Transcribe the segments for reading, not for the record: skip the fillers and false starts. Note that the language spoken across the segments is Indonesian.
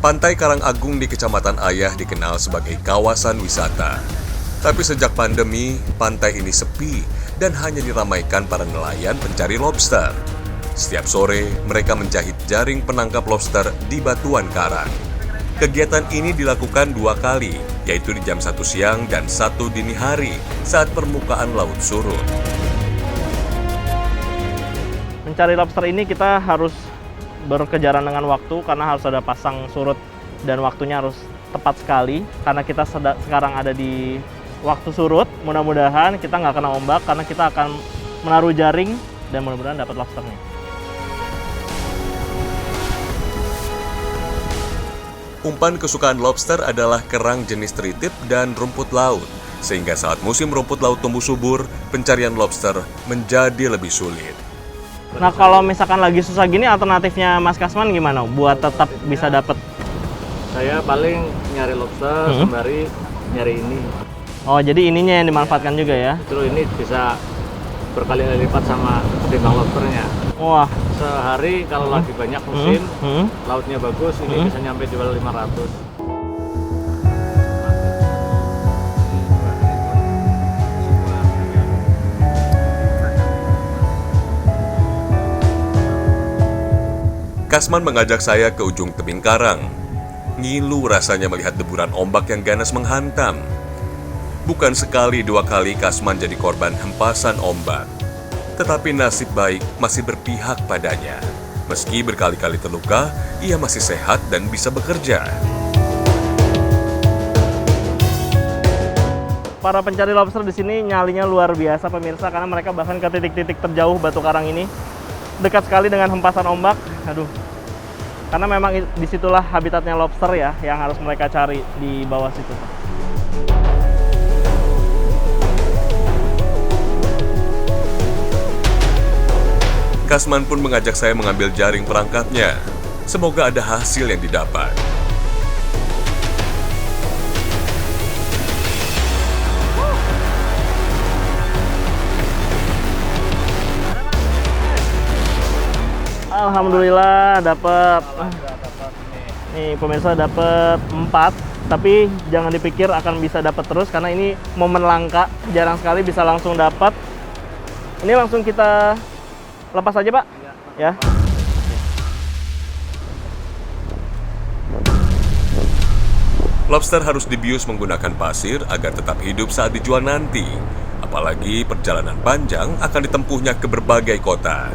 Pantai Karangagung di Kecamatan Ayah dikenal sebagai kawasan wisata. Tapi sejak pandemi, pantai ini sepi dan hanya diramaikan para nelayan pencari lobster. Setiap sore, mereka menjahit jaring penangkap lobster di batuan karang. Kegiatan ini dilakukan 2 kali, yaitu di jam 1 siang dan 1 dini hari saat permukaan laut surut. Mencari lobster ini kita harus berkejaran dengan waktu karena harus ada pasang surut dan waktunya harus tepat sekali karena kita sekarang ada di waktu surut. Mudah-mudahan kita nggak kena ombak karena kita akan menaruh jaring dan mudah-mudahan dapat lobsternya. Umpan kesukaan lobster adalah kerang jenis tritip dan rumput laut, sehingga saat musim rumput laut tumbuh subur, pencarian lobster menjadi lebih sulit. Nah, kalau misalkan lagi susah gini, alternatifnya Mas Kasman gimana buat tetap bisa dapat? Saya paling nyari lobster sembari nyari ini. Oh, jadi ininya yang dimanfaatkan juga ya? Terus ini bisa berkali-kali lipat sama timbang lobsternya. Wah, Sehari kalau lagi banyak musim, lautnya bagus, ini bisa nyampe jual 500. Kasman mengajak saya ke ujung tebing karang. Ngilu rasanya melihat deburan ombak yang ganas menghantam. Bukan sekali 2 kali Kasman jadi korban hempasan ombak. Tetapi nasib baik masih berpihak padanya. Meski berkali-kali terluka, ia masih sehat dan bisa bekerja. para pencari lobster di sini nyalinya luar biasa pemirsa karena mereka bahkan ke titik-titik terjauh batu karang ini dekat sekali dengan hempasan ombak. Aduh. Karena memang disitulah habitatnya lobster ya, yang harus mereka cari di bawah situ. Kasman pun mengajak saya mengambil jaring perangkapnya. Semoga ada hasil yang didapat. Alhamdulillah dapat. Nih pemirsa dapat 4, tapi jangan dipikir akan bisa dapat terus karena ini momen langka, jarang sekali bisa langsung dapat. Ini langsung kita lepas aja, Pak. Ya. Lobster harus dibius menggunakan pasir agar tetap hidup saat dijual nanti. Apalagi perjalanan panjang akan ditempuhnya ke berbagai kota.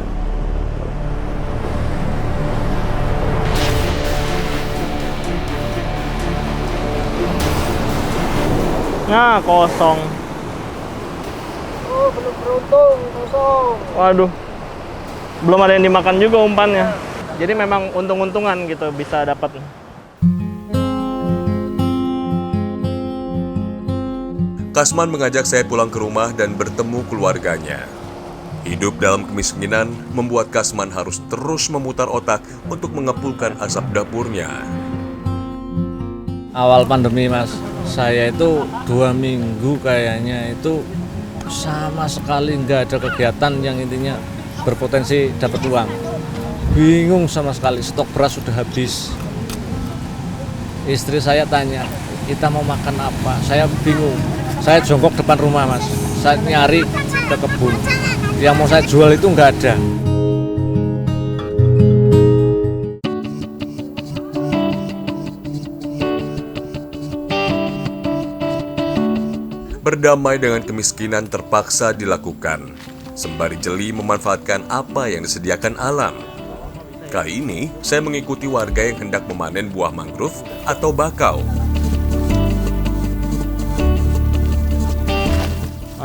Nah, kosong. Oh, belum beruntung, kosong. Waduh. Belum ada yang dimakan juga umpannya. Jadi memang untung-untungan gitu bisa dapat. Kasman mengajak saya pulang ke rumah dan bertemu keluarganya. Hidup dalam kemiskinan membuat Kasman harus terus memutar otak untuk mengepulkan asap dapurnya. Awal pandemi Mas, saya itu 2 minggu kayaknya itu sama sekali nggak ada kegiatan yang intinya berpotensi dapat uang. Bingung sama sekali, stok beras sudah habis. Istri saya tanya, kita mau makan apa? Saya bingung. Saya jongkok depan rumah Mas, saya nyari ke kebun. Yang mau saya jual itu nggak ada. Berdamai dengan kemiskinan terpaksa dilakukan, sembari jeli memanfaatkan apa yang disediakan alam. Kali ini, saya mengikuti warga yang hendak memanen buah mangrove atau bakau.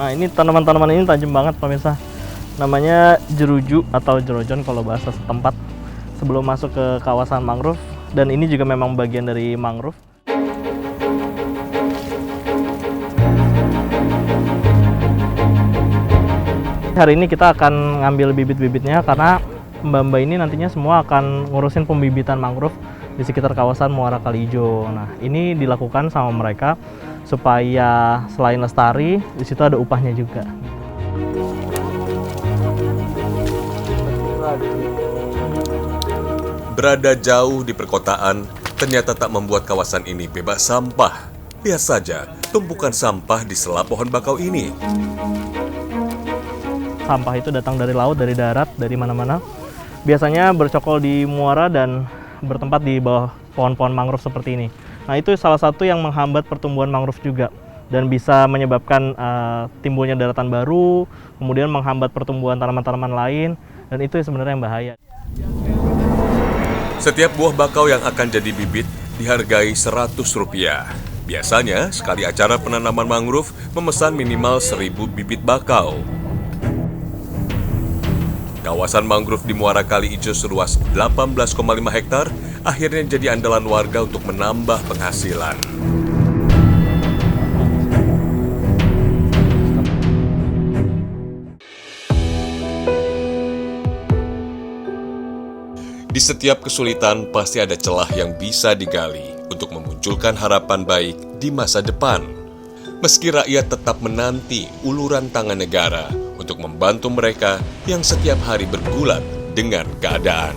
Nah, ini tanaman-tanaman ini tajam banget pemirsa. Namanya jeruju atau jerojon kalau bahasa setempat sebelum masuk ke kawasan mangrove. Dan ini juga memang bagian dari mangrove. Hari ini kita akan ngambil bibit-bibitnya karena mbak-mbak ini nantinya semua akan ngurusin pembibitan mangrove di sekitar kawasan Muara Kaliijo. Nah, ini dilakukan sama mereka supaya selain lestari, di situ ada upahnya juga. Berada jauh di perkotaan, ternyata tak membuat kawasan ini bebas sampah. Lihat saja tumpukan sampah di sela pohon bakau ini. Sampah itu datang dari laut, dari darat, dari mana-mana. Biasanya bercokol di muara dan bertempat di bawah pohon-pohon mangrove seperti ini. Nah, itu salah satu yang menghambat pertumbuhan mangrove juga dan bisa menyebabkan timbulnya daratan baru, kemudian menghambat pertumbuhan tanaman-tanaman lain, dan itu sebenarnya yang bahaya. Setiap buah bakau yang akan jadi bibit dihargai Rp100. Biasanya, sekali acara penanaman mangrove memesan minimal 1.000 bibit bakau. Kawasan mangrove di Muara Kali Ijo seluas 18,5 hektar akhirnya jadi andalan warga untuk menambah penghasilan. Di setiap kesulitan pasti ada celah yang bisa digali untuk memunculkan harapan baik di masa depan. Meski rakyat tetap menanti uluran tangan negara untuk membantu mereka yang setiap hari bergulat dengan keadaan.